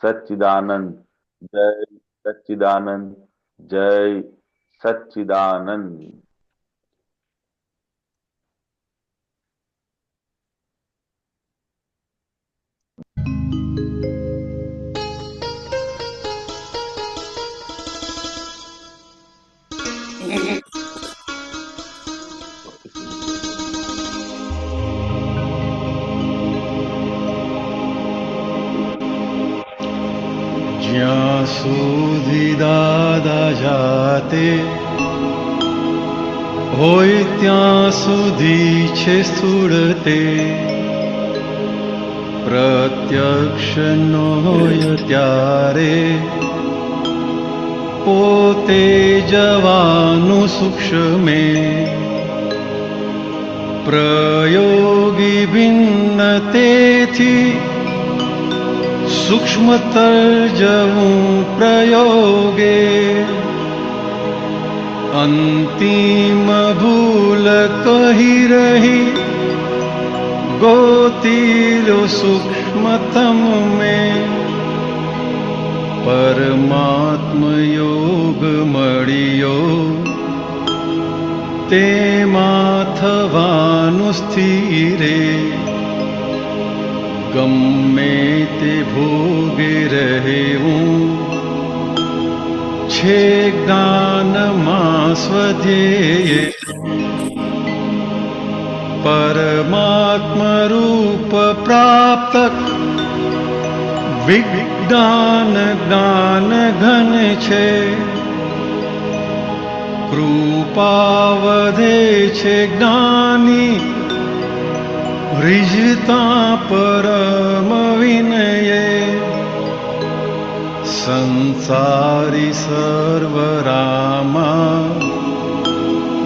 सच्चिदानंद। जय सच्चिदानंद। जय सच्चिदानंद। જ્યાં સુધી દાદા જાતે હોય ત્યાં સુધી છે સ્થૂળતે, પ્રત્યક્ષ ન હોય ત્યારે પોતે જવાનું સૂક્ષ્મે, પ્રયોગી ભિન્નતેથી સૂક્ષ્મતર જવું પ્રયોગે, અંતિમ ભૂલ કહી રહી ગોતી લો સૂક્ષ્મતમ में, પરમાત્મ યોગ મળ્યો તેમાં થવાનું સ્થિરે, ગમે તે ભોગે રહેવું છે જ્ઞાનમાં સ્વધ્યેય, પરમાત્મ રૂપ પ્રાપ્ત વિજ્ઞાન જ્ઞાન ઘન છે, કૃપા વધે છે જ્ઞાની રિજતા પરમ વિનયે, સંસારી સર્વરામા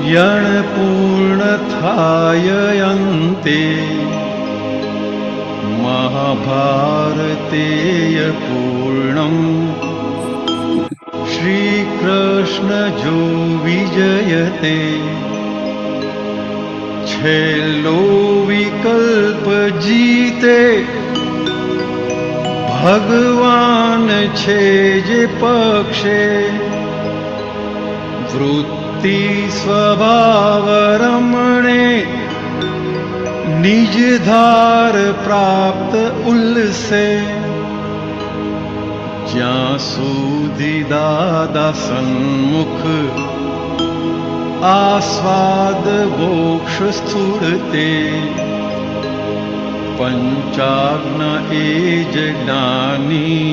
યણ પૂર્ણ થાય અંતે, મહાભારતેય પૂર્ણમ શ્રી કૃષ્ણ જો વિજયતે, છેલ્લો વિકલ્પ જીતે ભગવાન છે જે પક્ષે, વૃત્તિ સ્વભાવ રમણે નિજ ધાર પ્રાપ્ત ઉલ્સે, જ્યાં સુધી દાદા સન્મુખ આસ્વાદ મોક્ષ સ્થૂળતે, પંચાજ્ઞા એ જ જ્ઞાની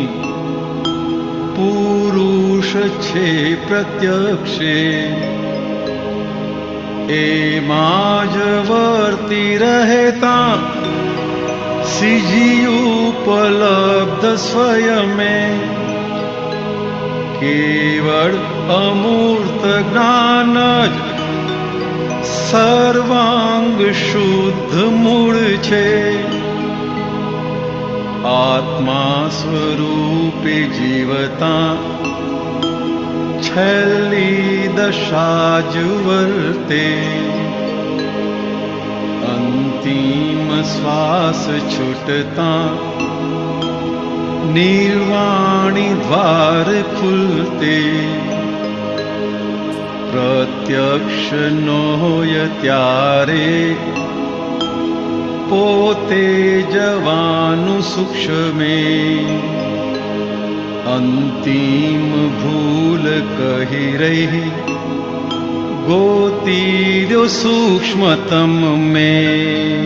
પુરુષ છે પ્રત્યક્ષે, એમાં જ વર્તી રહેતા સીજી ઉપલબ્ધ સ્વયમે, કેવળ અમૂર્ત જ્ઞાન જ સર્વાંગ શુદ્ધ મૂળ છે, આત્મા સ્વરૂપે જીવતા છેલ્લી દશા જ વર્તે, અંતિમ શ્વાસ છૂટતા નિર્વાણી દ્વાર ખુલતે, પ્રત્યક્ષ ન હોય ત્યારે પોતે જવાનું સૂક્ષ્મે, અંતિમ ભૂલ કહી રહી ગોતી લો સૂક્ષ્મતમ में।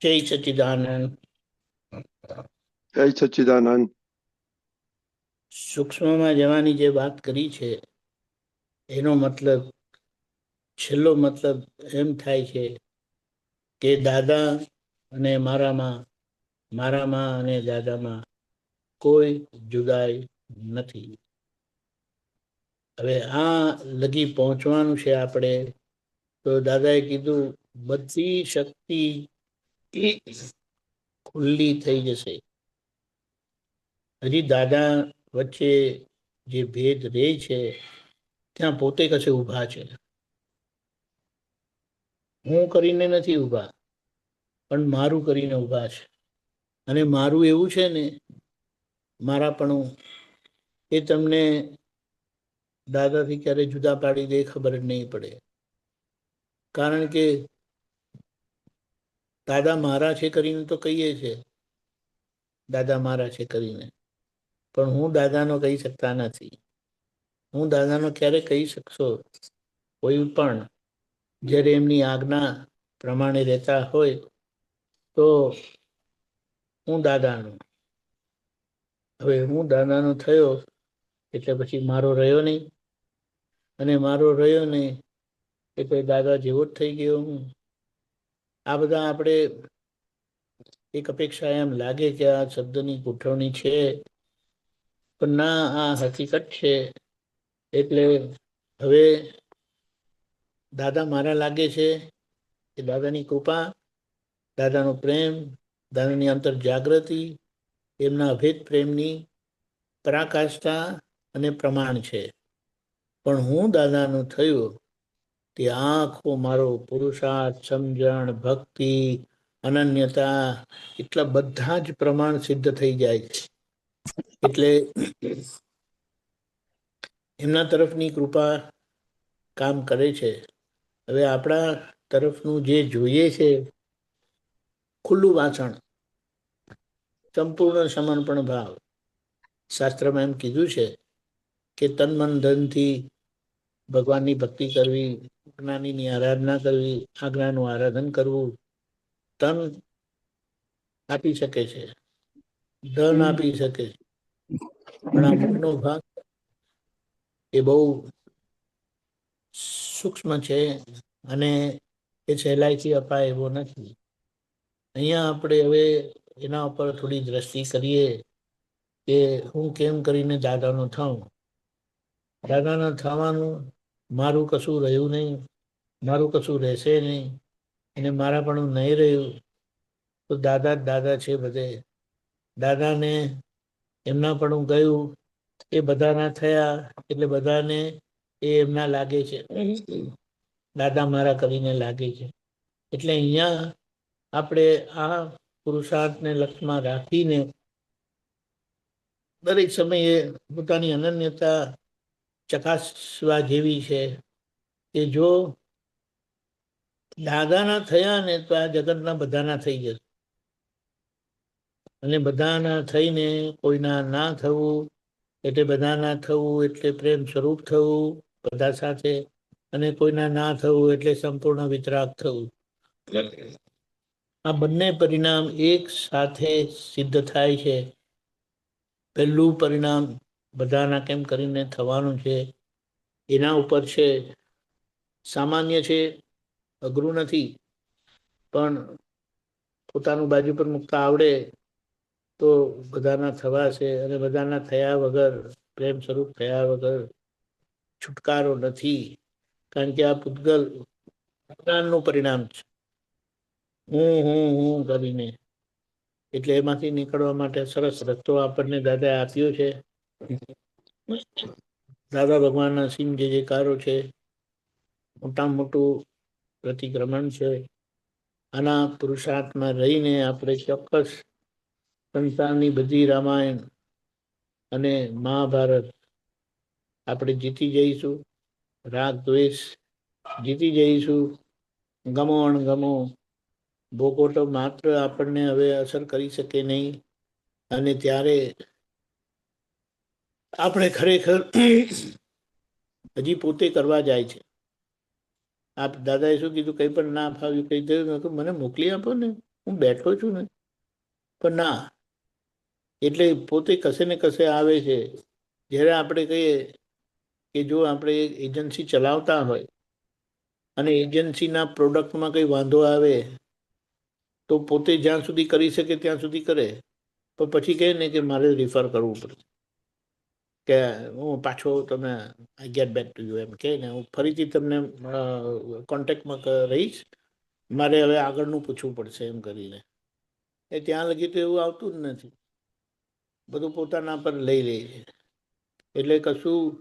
જય સચ્ચિદાનંદ। જય સચ્ચિદાનંદ। સૂક્ષ્મમાં જવાની જે વાત કરી છે એનો મતલબ, છેલ્લો મતલબ એમ થાય છે કે દાદા અને મારામાં અને દાદામાં કોઈ જુદાઈ નથી। હવે આ લગી પહોંચવાનું છે આપણે, તો દાદાએ કીધું બધી શક્તિ ખુલ્લી થઈ જશે। હજી દાદા વચ્ચે જે ભેદ રહે છે ત્યાં પોતે કશે ઊભા છે, હું કરીને નથી ઊભા, પણ મારું કરીને ઊભા છે. અને મારું એવું છે ને, મારાપણું, એ તમને દાદાથી ક્યારે જુદા પાડી દે ખબર જ નહીં પડે. કારણ કે દાદા મારા છે કરીને તો કહીએ છે, દાદા મારા છે કરીને, પણ હું દાદાનો કહી શકતા નથી. હું દાદાનો ક્યારે કહી શકશો કોઈ પણ જ્યારે એમની આજ્ઞા પ્રમાણે રહેતા હોય તો હું દાદાનો. હવે હું દાદાનો થયો એટલે પછી મારો રહ્યો નહીં, અને મારો રહ્યો નહીં એટલે દાદા જેવો જ થઈ ગયો હું. આ બધા આપણે એક અપેક્ષા એમ લાગે કે આ શબ્દની ગોઠવણી છે, પણ ના, આ હકીકત છે. એટલે હવે દાદા મારા લાગે છે એ દાદાની કૃપા, દાદાનો પ્રેમ, દાદાની અંતર જાગૃતિ, એમના અભેદ પ્રેમની પરાકાષ્ઠા અને પ્રમાણ છે. પણ હું દાદાનો થયો તે આખો મારો પુરુષાર્થ, સમજણ, ભક્તિ, અનન્યતા, એટલા બધા જ પ્રમાણ સિદ્ધ થઈ જાય છે. એટલે એમના તરફની કૃપા કામ કરે છે. હવે આપણા તરફનું જે જોઈએ છે ખુલ્લું વાંચણ, સંપૂર્ણ સમર્પણ ભાવ. શાસ્ત્રમાં એમ કીધું છે કે તન મન ધનથી ભગવાનની ભક્તિ કરવી, જ્ઞાનીની આરાધના કરવી, આજ્ઞાનું આરાધન કરવું. તન આપી શકે છે, ધન આપી શકે છે, પણ આ મનનો ભાગ એ બહુ સૂક્ષ્મ છે અને એ સહેલાઈથી અપાય એવો નથી. અહીંયા આપણે હવે એના ઉપર થોડી દ્રષ્ટિ કરીએ કે હું કેમ કરીને દાદાનો થાઉં. દાદાના થવાનું મારું કશું રહ્યું નહીં, મારું કશું રહેશે નહીં, અને મારા પણ નહીં રહ્યું તો દાદા જ દાદા છે બધે. દાદાને એમના પણ ગયું એ બધાના થયા એટલે બધાને એ એમના લાગે છે, દાદા મારા કરીને લાગે છે. એટલે અહીંયા આપણે આ પુરુષાર્થને લક્ષમાં રાખીને દરેક સમયે પોતાની અનન્યતા ચકાસવા જેવી છે કે જો દાદાના થયા ને તો આ જગતના બધાના થઈ જશે, અને બધાના થઈને કોઈના ના થવું એટલે બધાના થવું એટલે પ્રેમ સ્વરૂપ થવું બધા સાથે, અને કોઈના ના થવું એટલે સંપૂર્ણ વિતરાગ થવું. આ બંને પરિણામ એક સાથે સિદ્ધ થાય છે. પહેલું પરિણામ બધાના કેમ કરીને થવાનું છે એના ઉપર છે, સામાન્ય છે, અઘરું નથી, પણ પોતાનું બાજુ પર મૂકતા આવડે તો બધાના થવા છે. અને બધાના થયા વગર, પ્રેમ સ્વરૂપ થયા વગર છુટકારો નથી. કારણ કે આ પૂતગલ જ્ઞાનનું પરિણામ છે, હું કરીને. એટલે એમાંથી નીકળવા માટે સરસ રસ્તો આપણને દાદા આપ્યો છે. દાદા ભગવાનના સિંહ જે કારો છે, મોટામાં મોટું પ્રતિક્રમણ છે. આના પુરુષાર્થમાં રહીને આપણે ચોક્કસ સંસારની બધી રામાયણ અને મહાભારત આપણે જીતી જઈશું. રાગ દ્વેષ જીતી જઈશું. ગમો અણગમો ભોગવટો માત્ર આપણને હવે અસર કરી શકે નહીં. અને ત્યારે આપણે ખરેખર હજી પોતે કરવા જાય છે. આપ દાદાએ શું કીધું, કંઈ પણ ના ફાવ્યું, કંઈ થયું તો મને મોકલી આપો ને, હું બેઠો છું ને. પણ ના, એટલે પોતે કશે ને કશે આવે છે. જ્યારે આપણે કહીએ કે જો આપણે એજન્સી ચલાવતા હોય અને એજન્સીના પ્રોડક્ટમાં કંઈ વાંધો આવે તો પોતે જ્યાં સુધી કરી શકે ત્યાં સુધી કરે, પણ પછી કહે ને કે મારે રિફર કરવું પડે, કે હું પાછો તમે I get back to you એમ કહે ને, હું ફરીથી તમને કોન્ટેક્ટમાં રહીશ, મારે હવે આગળનું પૂછવું પડશે એમ કરીને. એ ત્યાં લગી તો એવું આવતું જ નથી, બધું પોતાના પર લઈ લે છે. એટલે કશું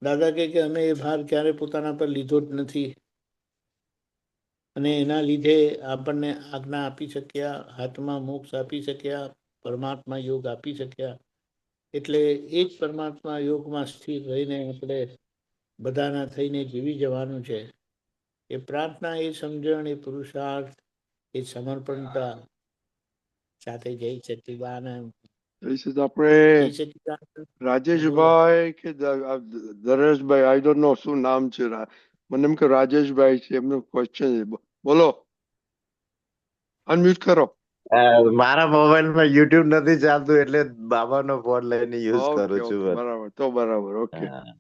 દાદા કહે કે અમે એ ભાર ક્યારે પોતાના પર લીધો જ નથી. અને એના લીધે આપણને આજ્ઞા આપી શક્યા, હાથમાં મોક્ષ આપી શક્યા, પરમાત્મા યોગ આપી શક્યા. એટલે એ જ પરમાત્મા યોગમાં સ્થિર રહીને આપણે બધાના થઈને જીવી જવાનું છે. એ પ્રાર્થના, એ સમજણ, એ પુરુષાર્થ, એ સમર્પણતા સાથે જય સચ્ચિદાનંદ. આપણે જય સચ્ચિદાનંદ. રાજેશભાઈ કે દરેશભાઈ, આઈ ડોન્ટ નો શું નામ છે, મને એમ કે રાજેશભાઈ છે, એમનો ક્વેશ્ચન છે. બોલો, અનમ્યુટ કરો. મારા મોબાઈલમાં યુટ્યુબ નથી ચાલતું એટલે બાબાનો ફોન લઈને યુઝ ઓકે કરું છું. ઓકે, બરાબર, તો બરાબર, ઓકે. હા.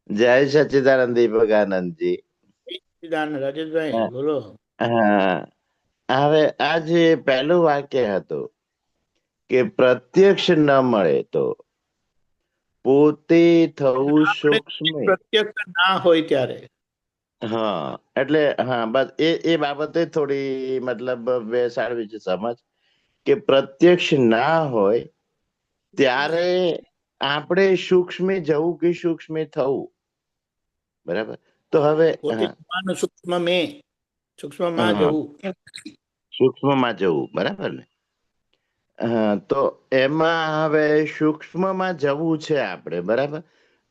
જય સચ્ચિદાનંદ દીપકાનંદજી. જય સચ્ચિદાનંદ. રાજેશભાઈ બોલો. હા, હવે આ જે પહેલું વાક્ય હતું કે પ્રત્યક્ષ ન મળે તો પોતે થવું સૂક્ષ્મ. પ્રત્યક્ષ ના હોય ત્યારે. હા, એટલે હા, બસ એ બાબતે થોડી મતલબ બેસાડવી છે સમજ કે પ્રત્યક્ષ ના હોય ત્યારે આપણે સૂક્ષ્મ જવું કે સૂક્ષ્મ થવું. બરાબર. તો હવે પોતે સૂક્ષ્મ મેં, સૂક્ષ્મમાં હા, જવું. સૂક્ષ્મમાં જવું. બરાબર ને? હા, તો એમાં હવે સૂક્ષ્મમાં જવું છે આપણે. બરાબર.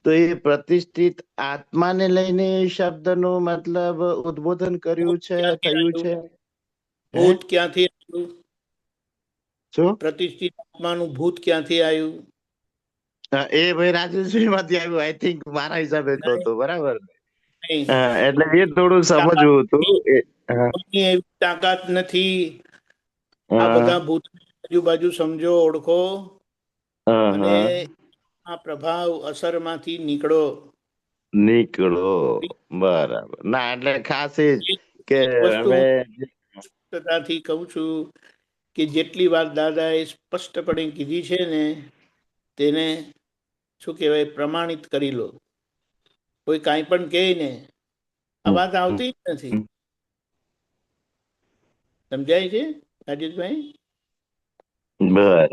તો એ પ્રતિષ્ઠિત આત્માને લઈને એ શબ્દનું મતલબ ઉદ્બોધન કર્યું છે, થયું છે. ભૂત ક્યાંથી આવ્યું? શું? પ્રતિષ્ઠિત આત્માનું ભૂત ક્યાંથી આવ્યું? એ ભાઈ રાજેશ્વરી માંથી આવ્યું, આઈ થિંક, મારા હિસાબે તો હતું. બરાબર. નહીં. એટલે એ થોડું સમજવું હતું. કોઈની એવી તાકાત નથી. આ હા, બધા ભૂત આજુબાજુ સમજો, ઓળખો અને હા. આ પ્રભાવ અસરમાંથી નીકળો. નીકળો. બરાબર. ના, એટલે ખાસ એ જ કે વસ્તુ હવે સ્પષ્ટતાથી કહું છું કે જેટલી વાર દાદાએ સ્પષ્ટપણે કીધી છે ને તેને શું કહેવાય, પ્રમાણિત કરી લો. કોઈ કાંઈ પણ કહે ને, આ વાત આવતી જ નથી. સમજાય છે રાજેશભાઈ? બર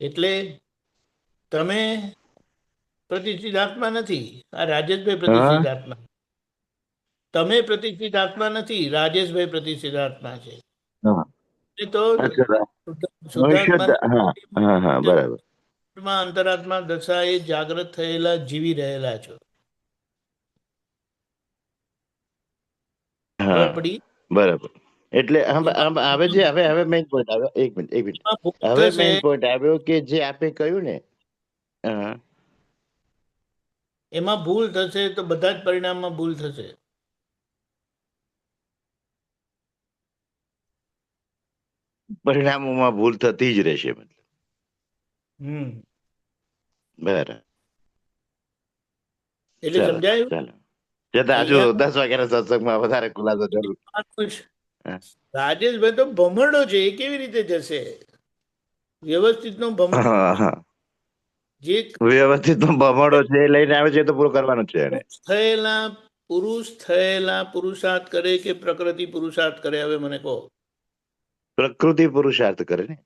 એટલે તમે પ્રતિષ્ઠિત આત્મા નથી. આ રાજેશભાઈ પ્રતિષ્ઠિત આત્મા. તમે પ્રતિષ્ઠિત આત્મા નથી, રાજેશભાઈ પ્રતિષ્ઠિત આત્મા છે. એ તો શુદ્ધાત્મા બરાબર. અંતરાત્મા દશા એ જાગ્રત થયેલા જીવી રહેલા છો. ખબર પડી? બરાબર. એટલે હવે જે હવે મેઇન પોઈન્ટ આવ્યો. એક મિનિટ. હવે મેઇન પોઈન્ટ આવ્યો કે જે આપે કહ્યું ને, એમાં ભૂલ થશે તો બધા જ પરિણામમાં ભૂલ થશે. પરિણામોમાં ભૂલ થતી જ રહેશે. બરાબર. એટલે સમજાયું? ચાલો. જતા હજુ 10 વાગ્યાના સત્સંગમાં વધારે ખુલાસો જરૂર. રાજેશભાઈ તો ભમરડો છે, એ કેવી રીતે જશે? વ્યવસ્થિત નો ભમરડો, જે વ્યવસ્થિત ભમરડો છે એ લઈને આવે છે તો પૂરો કરવાનો છે એને. પુરુષ થયેલા પુરુષાર્થ કરે કે પ્રકૃતિ પુરુષાર્થ કરે? હવે મને કહો. પ્રકૃતિ પુરુષાર્થ કરે ને,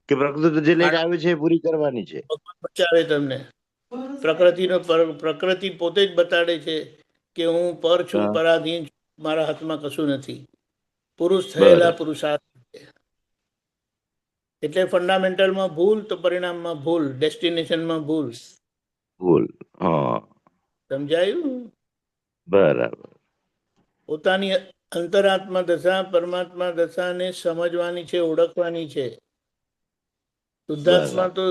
કે પ્રકૃતિ જે લઈને આવે છે એ પૂરી કરવાની છે. બચાવે તમને. પ્રકૃતિ પોતે જ બતાડે છે કે હું પર છું, પરાધીન છું, મારા હાથમાં કશું નથી. પુરુષ થયેલા પુરુષાર્થ. એટલે ફંડામેન્ટલમાં ભૂલ તો પરિણામમાં ભૂલ, ડેસ્ટિનેશનમાં ભૂલ. ભૂલ. સમજાયું? બરાબર. પોતાની અંતરાત્મા દશા, પરમાત્મા દશાને સમજવાની છે, ઓળખવાની છે. શુદ્ધાત્મા તો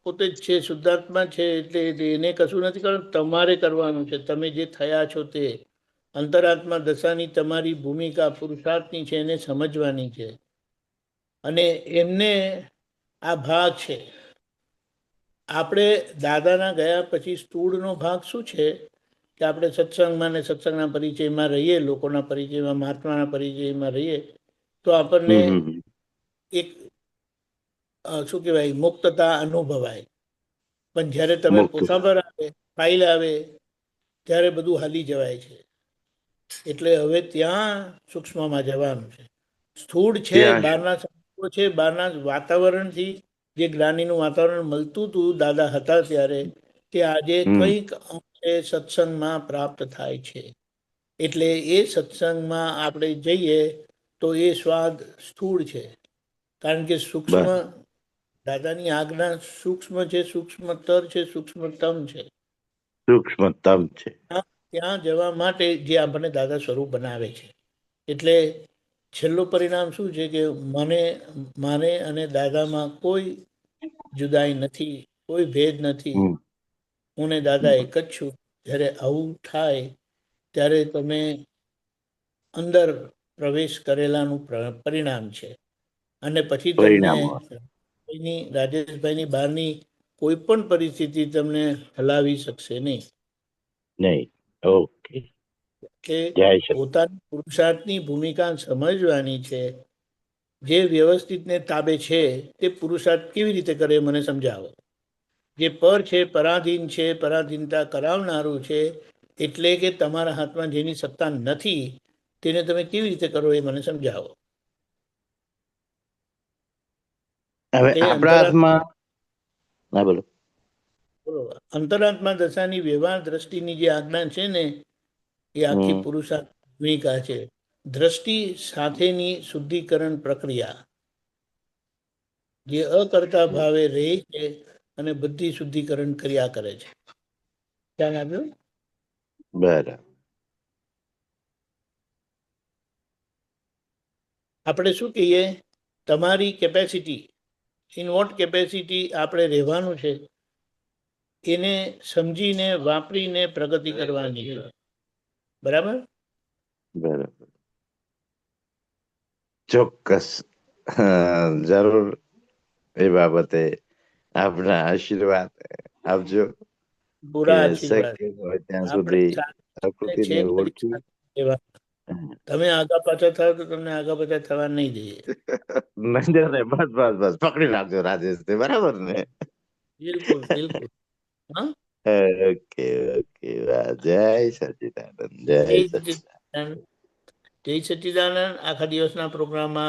પોતે જ છે, શુદ્ધાત્મા છે, એટલે એને કશું નથી કરવાનું, તમારે કરવાનું છે. તમે જે થયા છો તે અંતરાત્મા દશાની તમારી ભૂમિકા પુરુષાર્થની છે, એને સમજવાની છે. અને એમને આ ભાગ છે. આપણે દાદાના ગયા પછી સ્થૂળનો ભાગ શું છે કે આપણે સત્સંગમાં ને સત્સંગના પરિચયમાં રહીએ, લોકોના પરિચયમાં, મહાત્માના પરિચયમાં રહીએ તો આપણને એક શું કહેવાય, મુક્તતા અનુભવાય. પણ જ્યારે તમે પોસાબર આવે, ફાઇલ આવે, ત્યારે બધું હાલી જવાય છે. એટલે હવે ત્યાં સૂક્ષ્મમાં જવાનું છે. સ્થૂળ છે, બહારના સંબંધો છે, બહારના વાતાવરણથી જે જ્ઞાનીનું વાતાવરણ મળતું હતું દાદા હતા ત્યારે, તે આજે કંઈક અંશે સત્સંગમાં પ્રાપ્ત થાય છે. એટલે એ સત્સંગમાં આપણે જઈએ તો એ સ્વાદ સ્થૂળ છે, કારણ કે સૂક્ષ્મ દાદાની આજ્ઞા સૂક્ષ્મ છે, સૂક્ષ્મતર છે, સૂક્ષ્મતમ છે. સૂક્ષ્મતમ છે. ત્યાં જવા માટે જે આપણને દાદા સ્વરૂપ બનાવે છે. એટલે છેલ્લું પરિણામ શું છે કે માને અને દાદામાં કોઈ જુદાઈ નથી, કોઈ ભેદ નથી. હું ને દાદા એક જ છું. જ્યારે આવું થાય ત્યારે તમે અંદર પ્રવેશ કરેલાનું પરિણામ છે. અને પછી તમને રાજેશભાઈની બહારની કોઈ પણ પરિસ્થિતિ તમને હલાવી શકશે નહીં. ઓકે. કે પોતાની પુરુષાર્થની ભૂમિકા સમજવાની છે. જે વ્યવસ્થિતને તાબે છે તે પુરુષાર્થ કેવી રીતે કરે મને સમજાવો. જે પર છે, પરાધીન છે, પરાધીનતા કરાવનારું છે, એટલે કે તમારા હાથમાં જેની સત્તા નથી તેને તમે કેવી રીતે કરો એ મને સમજાવો. હવે આપણા હાથમાં બોલો. અંતરાત્મા દશાની વ્યવહાર દ્રષ્ટિની જે આજ્ઞા છે ને એ આખી પુરુષાર્થ ભૂમિકા છે. દ્રષ્ટિ સાથેની શુદ્ધિકરણ પ્રક્રિયા જે અકર્તા ભાવે રહે છે અને બધી શુદ્ધિકરણ કર્યા કરે છે. ખ્યાલ આવ્યો? બરાબર. આપણે શું કહીએ, તમારી કેપેસિટી, ઇન વોટ કેપેસિટી આપણે રહેવાનું છે એને સમજીને વાપરીને પ્રગતિ કરવાની છે. બરાબર? બરાબર, ચોક્કસ. જરૂર એ બાબતે આપના આશીર્વાદ આપજો. પૂરા આશીર્વાદ. શક્ય હોય ત્યાં સુધી પ્રકૃતિને ઓળખી. તમે આગા પાછા થાવ તો તમને આગા પાછા થવા નહીં દઈએ. બસ પકડી રાખજો રાજેશ, બરાબર ને? બિલકુલ બિલકુલ. Okay okay. જય સચિદાનંદ. જય સચિદાનંદ. જય સચિદાનંદ. આખા દિવસના પ્રોગ્રામમાં